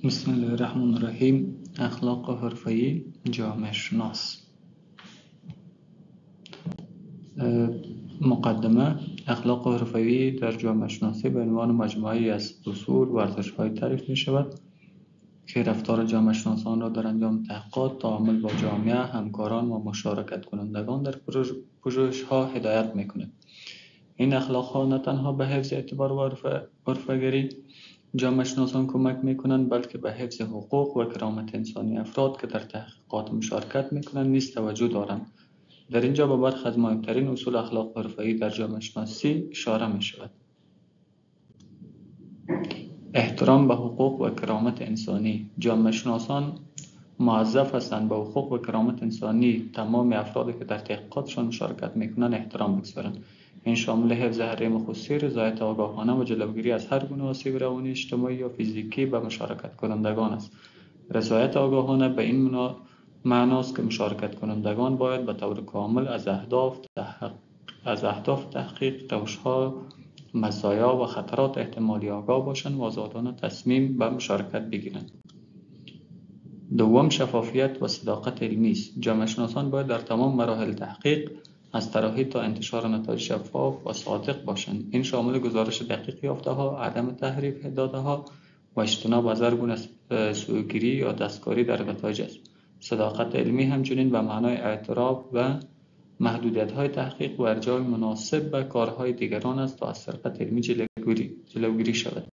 بسم الله الرحمن الرحیم. اخلاق حرفه‌ای جامعه شناس. مقدمه: اخلاق حرفه‌ای در جامعه شناسی به عنوان مجموعه‌ای از اصول و ارزش‌های تعریف می‌شود که رفتار جامعه شناسان را در انجام تحقیقات، تعامل با جامعه، همکاران و مشارکت کنندگان در پژوهش‌ها هدایت می‌کند. این اخلاق‌ها نه تنها به حفظ اعتبار و عرفه‌گری جامعه شناسان کمک می‌کنند، بلکه به حفظ حقوق و کرامت انسانی افراد که در تحقیقات مشارکت می‌کنند نیز توجه دارند. در اینجا به برخی از مهمترین اصول اخلاق حرفه‌ای در جامعه شناسی اشاره می‌شود. احترام به حقوق و کرامت انسانی. جامعه شناسان موظف هستند به حقوق و کرامت انسانی تمام افرادی که در تحقیقاتشان مشارکت می‌کنند احترام بگذارند. این شامل حفظ حریم خصوصی، رضایت آگاهانه و جلوگیری از هر گونه آسیب روانی، اجتماعی یا فیزیکی به مشارکت کنندگان است. رضایت آگاهانه به این معناست که مشارکت کنندگان باید به طور کامل از اهداف تحقیق، روش‌ها، مزایا و خطرات احتمالی آگاه باشند و آزادانه تصمیم به مشارکت بگیرند. دوم، شفافیت و صداقت علمی است. جامعه شناسان باید در تمام مراحل تحقیق از طراحی تا انتشار نتایج شفاف و صادق باشند. این شامل گزارش دقیق یافته‌ها، عدم تحریف داده‌ها و اجتناب از هر گونه سوءگیری یا دستکاری در نتایج است. صداقت علمی همچنین به معنای اعتراف و محدودیت‌های تحقیق و ارجاع مناسب به کارهای دیگران است تا از سرقت علمی جلوگیری شود.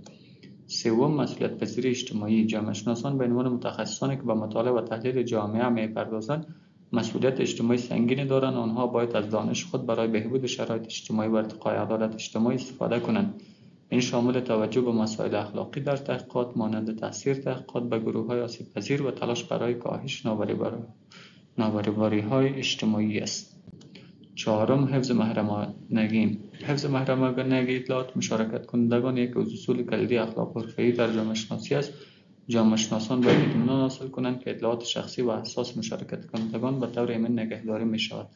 سوم، مسئولیت پذیری اجتماعی. جامعه شناسان به عنوان متخصصانی که به مطالعه و تحلیل جامعه می‌پردازند مسئولیت اجتماعی سنگینی دارند. آنها باید از دانش خود برای بهبود شرایط اجتماعی و ارتقای عدالت اجتماعی استفاده کنند. این شامل توجه به مسائل اخلاقی در تحقیقات مانند تاثیر تحقیقات به گروه‌های آسیب‌پذیر و تلاش برای کاهش نابرابری‌های اجتماعی است. چهارم، حفظ محرمانگی. حفظ محرمانگی اطلاعات مشارکت کنندگان یکی از اصول کلیدی اخلاق حرفه‌ای در جامعه شناسی است. جامعه شناسان باید اطمینان حاصل کنند که اطلاعات شخصی و حساس مشارکت کنندگان به طور ایمن نگهداری می‌شود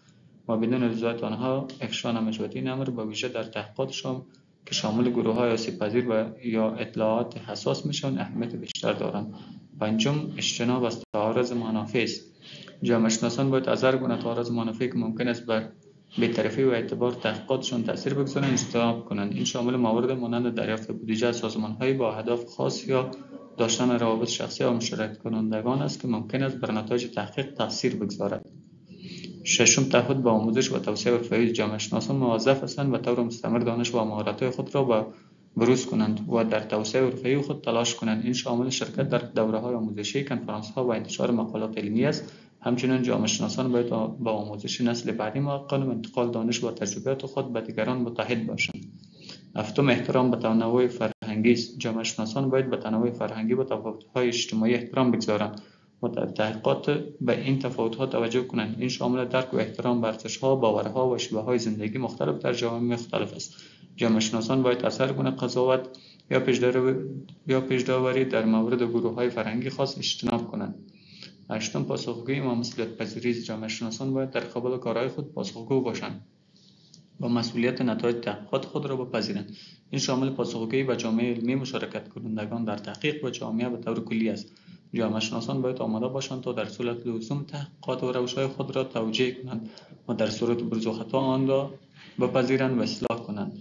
و بدون رضایت آنها افشا نمی‌شود. این امر به ویژه در تحقیقات که شامل گروه‌های آسیب‌پذیر و یا اطلاعات حساس میشوند اهمیت بیشتر دارند. پنجم، اجتناب از تعارض منافع است. جامعه شناسان باید از هر گونه تعارض منافعی که ممکن است بر بی‌طرفی و اعتبار تحقیقاتشان تأثیر بگذارند اجتناب کنند. این شامل موارد مانند دریافت بودجه از سازمان‌های با اهداف خاص یا داشتن روابط شخصی و مشارکت کنندگان است که ممکن است بر نتایج تحقیق تأثیر بگذارد. ششم، تعهد به آموزش و توسعه حرفه‌ای. جامعه شناسان موظف هستند به طور مستمر دانش و مهارت‌های خود را بروز کنند و در توسعه حرفه‌ای خود تلاش کنند. این شامل شرکت در دوره‌های آموزشی، کنفرانس‌ها و انتشار مقالات علمی است. همچنین جامعه شناسان باید با آموزش نسل بعدی موفقانه و انتقال دانش و تجربیات خود به دیگران متحد باشند. هفتم، احترام به تنوع فرهنگی است. جامعه شناسان باید به تنوع فرهنگی و تفاوت‌های اجتماعی احترام بگذارند و در تحقیقات به این تفاوت‌ها توجه کنند. این شامل درک و احترام به ارزش‌ها، باورها و شیوه‌های زندگی مختلف در جوامع مختلف است. جامعه شناسان باید از هر گونه قضاوت یا پیش‌داوری در مورد گروه‌های فرهنگی خاص اجتناب کنند. هشتم، پاسخگویی و مسئولیت پذیری. جامعه شناسان باید در قبال کارهای خود پاسخگو باشند و مسئولیت نتایج تحقیقات خود را بپذیرند. این شامل پاسخگویی به جامعه علمی، مشارکت کنندگان در تحقیق و جامعه به طور کلی است. جامعه شناسان باید آماده باشند تا در صورت لزوم تحقیقات و روش‌های خود را توجیه کنند و در صورت بروز خطا آن را بپذیرند و اصلاح کنند.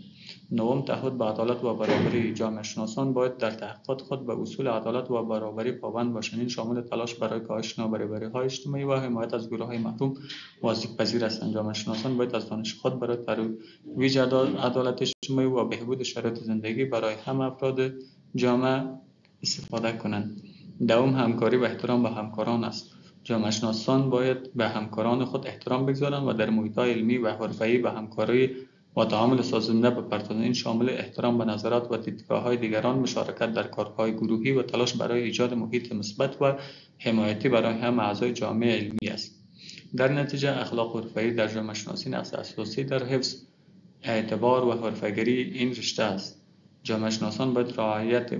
نهم، تعهد به عدالت و برابری. جامعه شناسان باید در تحقیقات خود به اصول عدالت و برابری پابند باشند. این شامل تلاش برای کاهش نابرابری‌های اجتماعی و حمایت از گروه‌های محروم و آسیب‌پذیر هستند. جامعه شناسان باید از دانش خود برای ترویج عدالت اجتماعی و بهبود شرایط زندگی برای همه افراد جامعه استفاده کنند. دوم، همکاری و احترام به همکاران است. جامعه شناسان باید به همکاران خود احترام بگذارند و در محیط‌های علمی و حرفه‌ای به همکاری و تعامل سازنده بپردازند. این شامل احترام به نظرات و دیدگاه‌های دیگران، مشارکت در کارهای گروهی و تلاش برای ایجاد محیط مثبت و حمایتی برای همه اعضای جامعه علمی است. در نتیجه، اخلاق حرفه‌ای در جامعه شناسی نقش اساسی در حفظ اعتبار و حرفه‌گری این رشته است. جامعه شناسان باید رعایت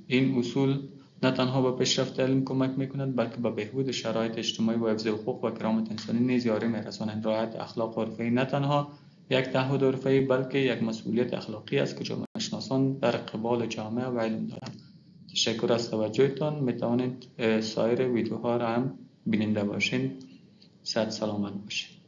این اصول نه تنها به پیشرفت علم کمک می‌کند بلکه به بهبود شرایط اجتماعی و حفظ حقوق و کرامت انسانی نیز یاری می‌رسانند. رعایت اخلاق حرفه‌ای نه تنها یک تعهد حرفه‌ای بلکه یک مسئولیت اخلاقی است که جامعه شناسان در قبال جامعه و علم دارند. تشکر از توجهتان. می توانید سایر ویدیوها را هم بیننده باشین. صحت سلامت باشین.